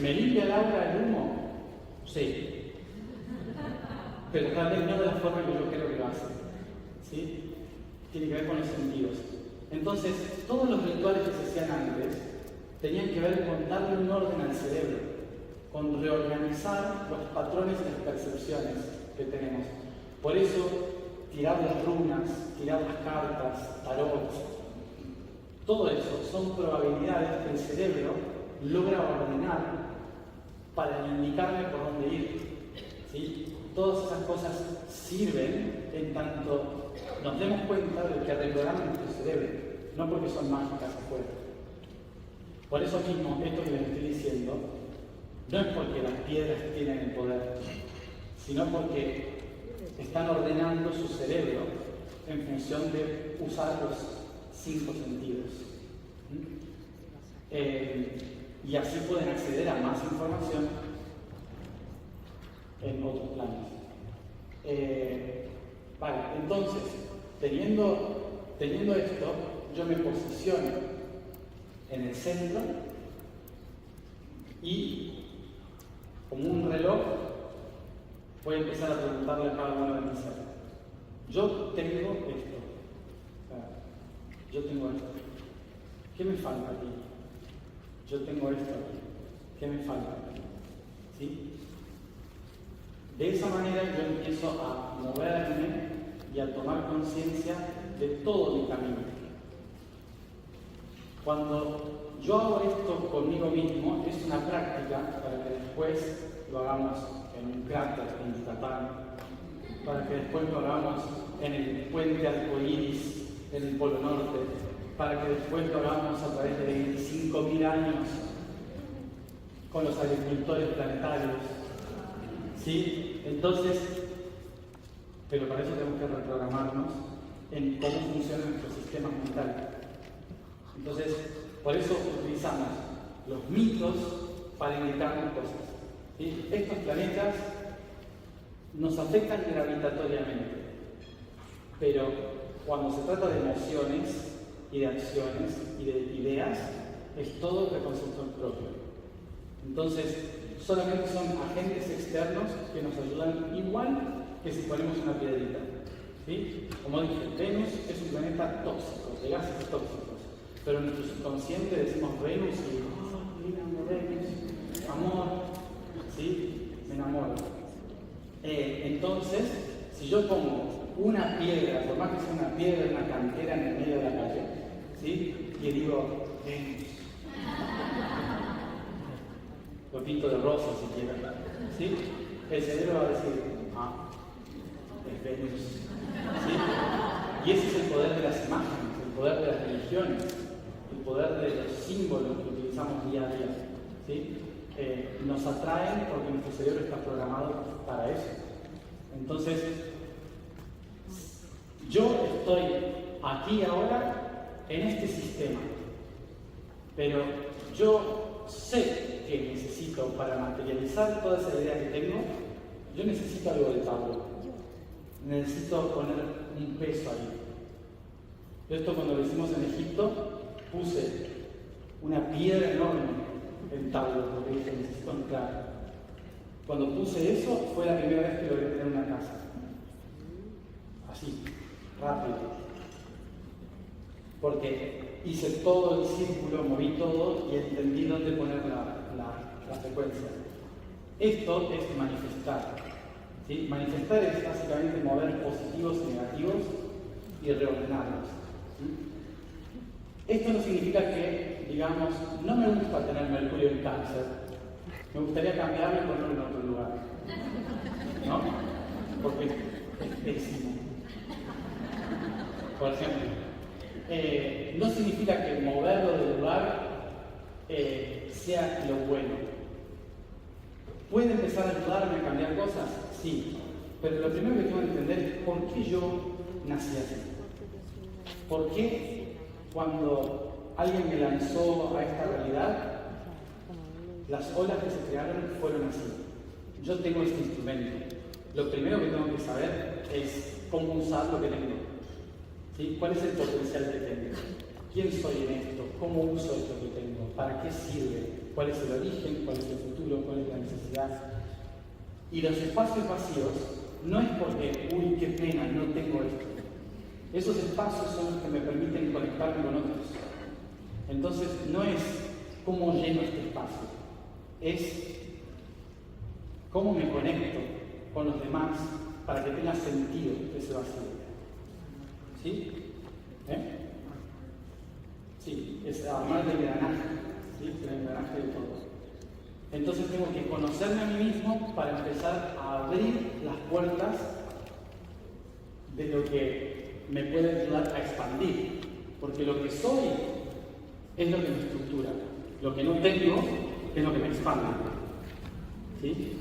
¿me limpia el aura el humo? Sí. Pero realmente no de la forma que yo creo que lo hace. ¿Sí? Tiene que ver con los sentidos. Entonces, todos los rituales que se hacían antes tenían que ver con darle un orden al cerebro, con reorganizar los patrones y las percepciones que tenemos. Por eso, tirar las runas, tirar las cartas, tarot, todo eso son probabilidades que el cerebro logra ordenar para indicarme por dónde ir. ¿Sí? ¿sí? Todas esas cosas sirven en tanto nos demos cuenta de que reprograman nuestro cerebro, no porque son mágicas afuera. Por eso mismo, esto que les estoy diciendo, no es porque las piedras tienen el poder, sino porque están ordenando su cerebro en función de usar los 5 sentidos. Y así pueden acceder a más información en otros planos. Vale, entonces, teniendo esto, yo me posiciono en el centro y, como un reloj, voy a empezar a preguntarle a cada uno de mis seres. Yo tengo esto. Yo tengo esto. ¿Qué me falta aquí? Yo tengo esto aquí. ¿Qué me falta aquí? ¿Sí? De esa manera yo empiezo a moverme y a tomar conciencia de todo mi camino. Cuando yo hago esto conmigo mismo, es una práctica para que después lo hagamos en un cráter en Yucatán, para que después lo hagamos en el puente arcoíris en el Polo Norte, para que después lo hagamos a través de 25.000 años con los agricultores planetarios. ¿Sí? Entonces, pero para eso tenemos que reprogramarnos en cómo funciona nuestro sistema mental. Entonces, por eso utilizamos los mitos para indicarnos cosas. ¿Sí? Estos planetas nos afectan gravitatoriamente, pero cuando se trata de emociones y de acciones y de ideas, es todo de concepto propio. Entonces, solamente son agentes externos que nos ayudan igual que si ponemos una piedrita. ¿Sí? Como dije, Venus es un planeta tóxico, de gases tóxicos, pero en nuestro subconsciente decimos Venus y mira, Venus, amor, ¿sí? Me enamoro. Entonces, si yo pongo una piedra, por más que sea una piedra en una cantera en el medio de la calle, ¿sí? Y digo, Venus, lo pinto de rosa si quiero, ¿sí? El cerebro va a decir, es Venus, ¿sí? Y ese es el poder de las imágenes, el poder de las religiones, el poder de los símbolos que utilizamos día a día, ¿sí? Nos atraen porque nuestro cerebro está programado para eso. Entonces, yo estoy aquí ahora en este sistema, pero yo sé que necesito, para materializar toda esa idea que tengo, yo necesito algo de tabla. Necesito poner un peso ahí. Esto cuando lo hicimos en Egipto, puse una piedra enorme en tabla, porque dije, necesito anclar. Cuando puse eso, fue la primera vez que logré tener una casa. Así, rápido. Porque hice todo el círculo, moví todo y entendí dónde poner la frecuencia. Esto es manifestar. ¿Sí? Manifestar es básicamente mover positivos y negativos y reordenarlos. ¿Sí? Esto no significa que, digamos, no me gusta tener Mercurio en Cáncer, me gustaría cambiarlo y ponerlo en otro lugar. ¿No? Porque es pésimo. Por ejemplo, no significa que moverlo del lugar sea lo bueno. ¿Puede empezar a ayudarme a cambiar cosas? Sí. Pero lo primero que tengo que entender es por qué yo nací así. ¿Por qué cuando alguien me lanzó a esta realidad, las olas que se crearon fueron así? Yo tengo este instrumento. Lo primero que tengo que saber es cómo usar lo que tengo. ¿Sí? ¿Cuál es el potencial que tengo? ¿Quién soy en esto? ¿Cómo uso esto que tengo? ¿Para qué sirve? ¿Cuál es el origen? ¿Cuál es el futuro? ¿Cuál es la necesidad? Y los espacios vacíos no es porque, uy, qué pena, no tengo esto. Esos espacios son los que me permiten conectarme con otros. Entonces, no es cómo lleno este espacio, es cómo me conecto con los demás para que tenga sentido ese vacío. ¿Sí? Sí, es armar el engranaje, ¿sí? El engranaje de todo. Entonces tengo que conocerme a mí mismo para empezar a abrir las puertas de lo que me puede ayudar a expandir. Porque lo que soy es lo que me estructura. Lo que no tengo es lo que me expande. ¿Sí?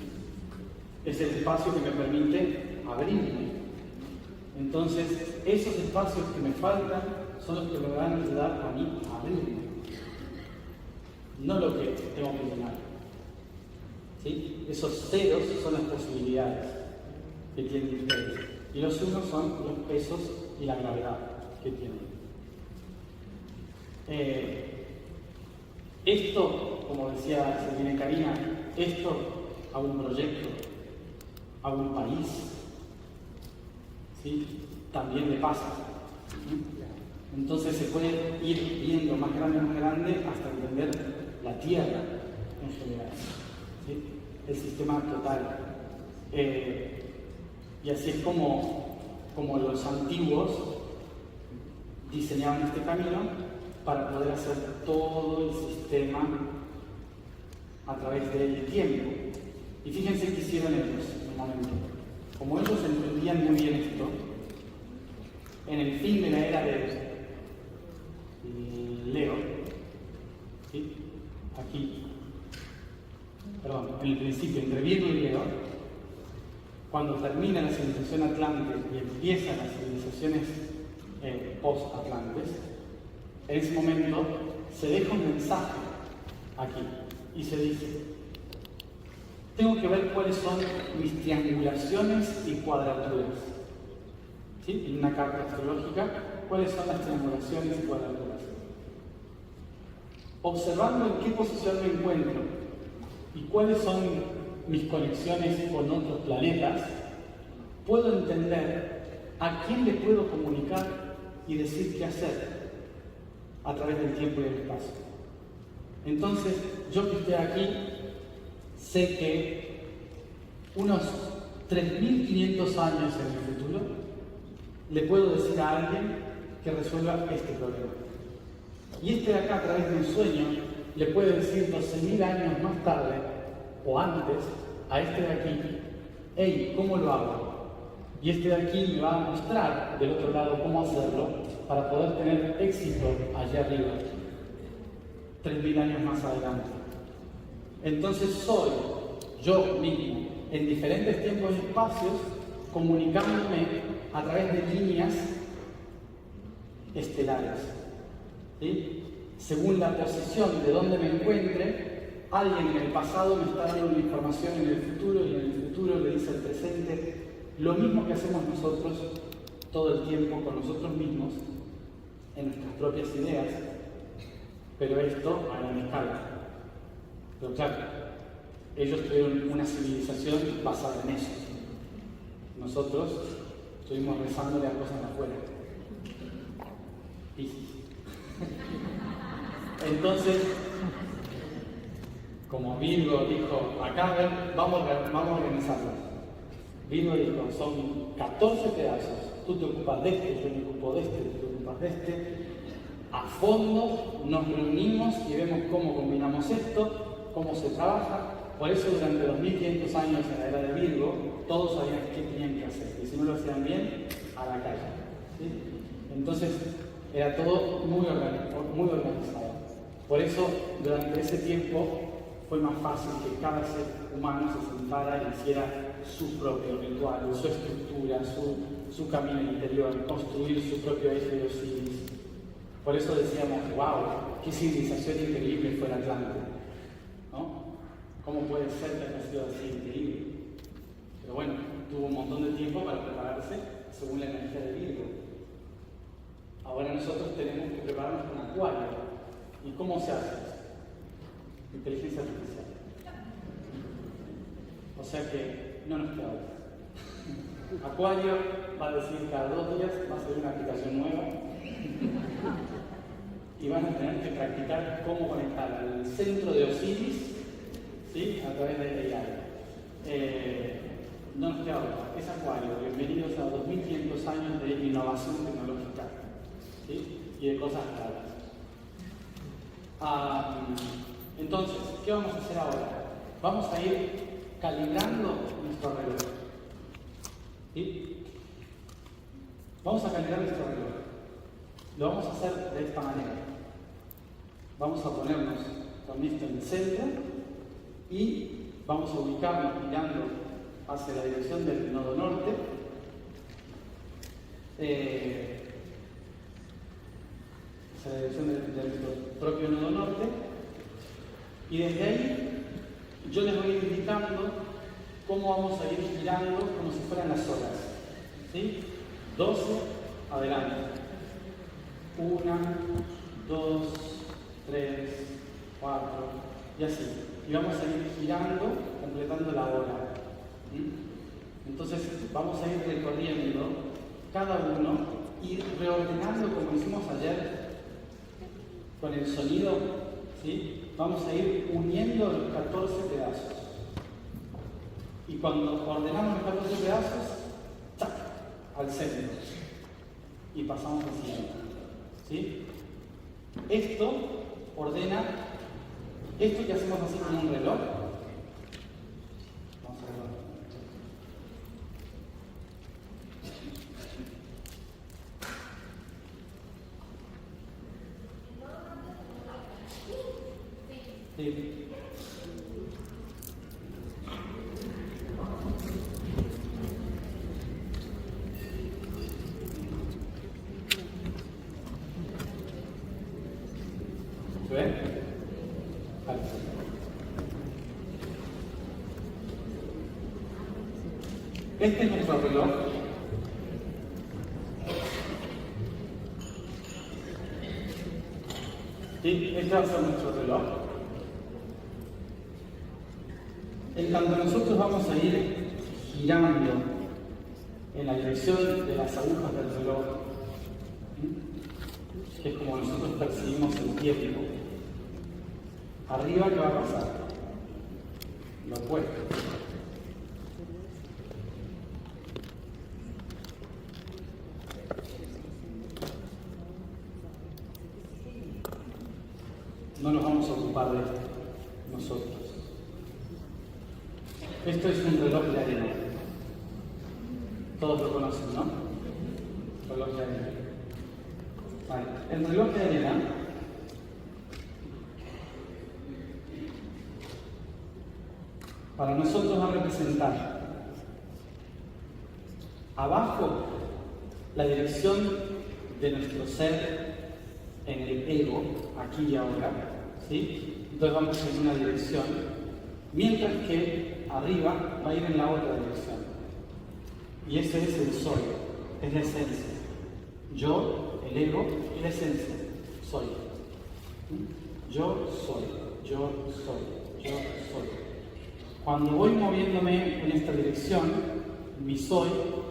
Es el espacio que me permite abrirme. Entonces, esos espacios que me faltan son los que me van a ayudar a mí a abrirme. No lo que tengo que llenar. ¿Sí? Esos ceros son las posibilidades que tienen ustedes. Y los unos son los pesos y la gravedad que tienen. Esto, como decía Selina Karina, esto a un proyecto, a un país, ¿sí? También le pasa. Entonces se puede ir viendo más grande hasta entender la Tierra en general, ¿sí? El sistema total. Y así es como los antiguos diseñaban este camino para poder hacer todo el sistema a través del tiempo. Y fíjense qué hicieron ellos en un momento. Como ellos entendían muy bien esto, en el fin de la era de Leo, ¿sí? Aquí, perdón, en el principio, entre Virgo y Leo, cuando termina la civilización Atlante y empiezan las civilizaciones post-Atlantes, en ese momento se deja un mensaje aquí y se dice: tengo que ver cuáles son mis triangulaciones y cuadraturas. ¿Sí? En una carta astrológica, cuáles son las triangulaciones y cuadraturas. Observando en qué posición me encuentro y cuáles son mis conexiones con otros planetas, puedo entender a quién le puedo comunicar y decir qué hacer a través del tiempo y del espacio. Entonces, yo que estoy aquí, sé que unos 3.500 años en el futuro le puedo decir a alguien que resuelva este problema. Y este de acá, a través de un sueño, le puede decir 12.000 años más tarde o antes a este de aquí: hey, ¿cómo lo hago? Y este de aquí me va a mostrar del otro lado cómo hacerlo para poder tener éxito allá arriba, 3.000 años más adelante. Entonces soy yo mismo, en diferentes tiempos y espacios, comunicándome a través de líneas estelares. ¿Sí? Según la posición de donde me encuentre, alguien en el pasado me está dando una información en el futuro y en el futuro le dice al presente. Lo mismo que hacemos nosotros todo el tiempo con nosotros mismos, en nuestras propias ideas, pero esto a gran escala. Pero claro, ellos tuvieron una civilización basada en eso. Nosotros estuvimos rezándole a cosas de afuera. Piscis. Entonces, como Virgo dijo, acá vamos a organizarlo. Virgo dijo, son 14 pedazos, tú te ocupas de este, yo me ocupo de este, tú te ocupas de este. A fondo nos reunimos y vemos cómo combinamos esto, cómo se trabaja. Por eso durante 2.500 años en la era de Virgo, todos sabían qué tenían que hacer. Y si no lo hacían bien, a la calle. ¿Sí? Entonces, era todo muy organizado. Por eso, durante ese tiempo, fue más fácil que cada ser humano se sentara y hiciera su propio ritual, su estructura, su camino interior, construir su propio eje de Osiris. Por eso decíamos, wow, qué civilización increíble fue el Atlante, ¿no? ¿Cómo puede ser que haya sido así increíble? Pero bueno, tuvo un montón de tiempo para prepararse según la energía de Virgo. Ahora nosotros tenemos que prepararnos con Acuario. ¿Y cómo se hace? Inteligencia artificial. O sea que no nos queda otra. Acuario va a decir cada 2 días, va a ser una aplicación nueva y van a tener que practicar cómo conectar al centro de Osiris, ¿sí? A través de AI. No nos queda otra. Es Acuario. Bienvenidos a 2.500 años de innovación tecnológica, ¿sí? Y de cosas raras. Entonces, ¿qué vamos a hacer ahora? vamos a ir calibrando nuestro reloj. ¿Sí? Vamos a calibrar nuestro reloj. Lo vamos a hacer de esta manera. Vamos a ponernos con esto en el centro y vamos a ubicarnos mirando hacia la dirección del nodo norte. Hacia la dirección de nuestro propio nodo norte. Y desde ahí yo les voy indicando cómo vamos a ir girando como si fueran las horas. ¿Sí? 12, adelante. 1, 2, 3, 4 y así. Y vamos a ir girando, completando la hora. Entonces vamos a ir recorriendo cada uno y reordenando como hicimos ayer con el sonido. ¿Sí? Vamos a ir uniendo los 14 pedazos. Y cuando ordenamos los 14 pedazos, ¡tac!, al centro. Y pasamos al siguiente. ¿Sí? Esto ordena, esto que hacemos así con un reloj. Vamos a verlo. Sí. ¿Ven? Vale. Este es nuestro reloj. ¿Sí? Este va a ser nuestro reloj. En tanto nosotros vamos a ir girando en la dirección de las agujas del reloj, que es como nosotros percibimos el tiempo. Arriba, ¿qué va a pasar? Lo opuesto. No nos vamos a ocupar de nosotros. Esto es un reloj de arena. Todos lo conocen, ¿no? Reloj de arena. Vale. El reloj de arena para nosotros va a representar abajo la dirección de nuestro ser en el ego, aquí y ahora, ¿sí? Entonces vamos en una dirección, mientras que arriba va a ir en la otra dirección. Y ese es el soy, es la esencia. Yo, el ego y la esencia, soy. Yo soy, yo soy, yo soy. Cuando voy moviéndome en esta dirección, mi soy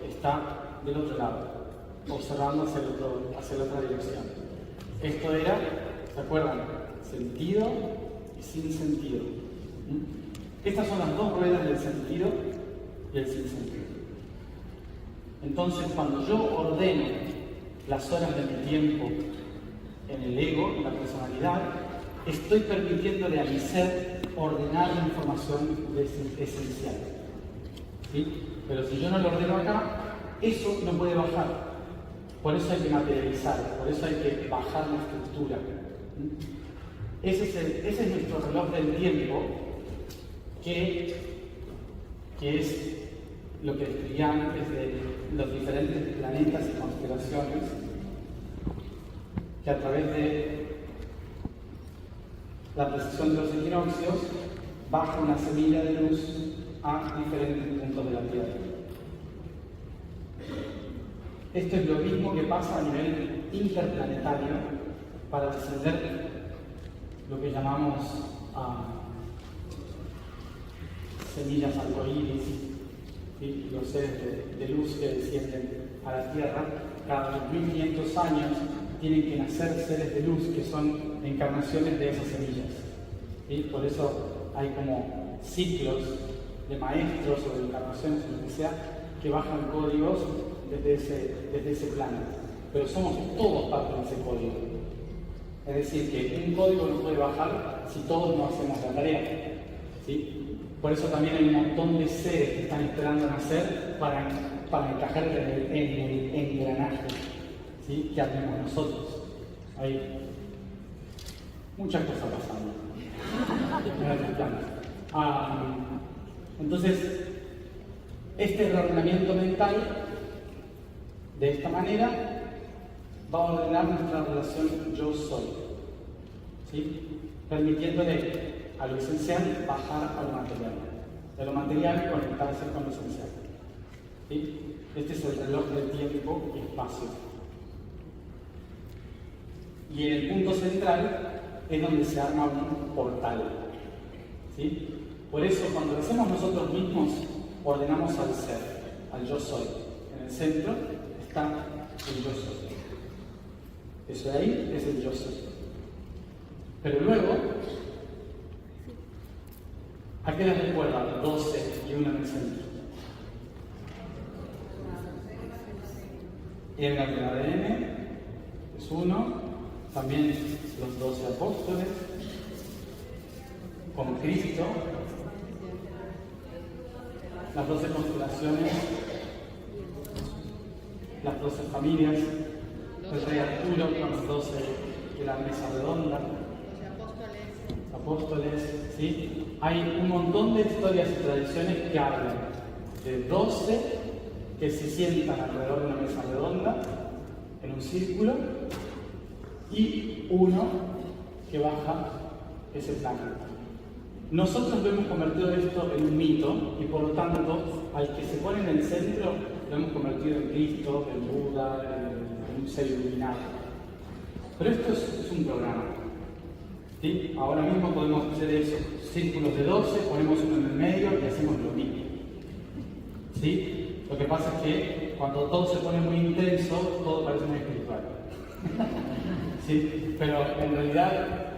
está del otro lado, observando hacia la otra dirección. Esto era, ¿se acuerdan? Sentido y sin sentido. Estas son las dos ruedas del sentido y el sin sentido. Entonces, cuando yo ordeno las horas de mi tiempo en el ego, en la personalidad, estoy permitiéndole a mi ser ordenar la información esencial. ¿Sí? Pero si yo no lo ordeno acá, eso no puede bajar. Por eso hay que materializar, por eso hay que bajar la estructura. Ese es nuestro reloj del tiempo, que es lo que escribía antes de los diferentes planetas y constelaciones, que a través de la precesión de los equinoccios baja una semilla de luz a diferentes puntos de la Tierra. Esto es lo mismo que pasa a nivel interplanetario para descender lo que llamamos semillas arcoíris, ¿sí? Los seres de luz que descienden a la Tierra. Cada 2500 años tienen que nacer seres de luz que son encarnaciones de esas semillas. ¿Sí? Por eso hay como ciclos de maestros o de encarnaciones o lo que sea que bajan códigos desde ese plano. Pero somos todos parte de ese código. Es decir, que un código no puede bajar si todos no hacemos la tarea. ¿Sí? Por eso también hay un montón de seres que están esperando nacer para encajar en el engranaje, ¿sí?, que hacemos nosotros. Hay muchas cosas pasando. Entonces, este reordenamiento mental, de esta manera, va a ordenar nuestra relación yo-soy, ¿sí?, permitiéndole a lo esencial bajar a lo material, de lo material conectarse con lo esencial, ¿sí? Este es el reloj del tiempo y espacio. Y en el punto central es donde se arma un portal, ¿sí? Por eso, cuando lo hacemos nosotros mismos, ordenamos al ser, al yo soy. En el centro está el yo soy. Eso de ahí es el yo soy. Pero luego, ¿a qué les recuerda 12 y 1 en el centro? En el ADN es 1, también los 12 apóstoles, con Cristo, las 12 constelaciones, las 12 familias, el rey Arturo con los 12 de la mesa redonda, apóstoles, ¿sí? Hay un montón de historias y tradiciones que hablan de 12 que se sientan alrededor de una mesa redonda, en un círculo, y uno que baja ese plano. Nosotros lo hemos convertido esto en un mito, y por lo tanto, al que se pone en el centro, lo hemos convertido en Cristo, en Buda, en un ser iluminado. Pero esto es un programa. ¿Sí? Ahora mismo podemos hacer esos círculos de 12, ponemos uno en el medio y hacemos lo mismo. ¿Sí? Lo que pasa es que cuando todo se pone muy intenso, todo parece muy espiritual. ¿Sí? Pero en realidad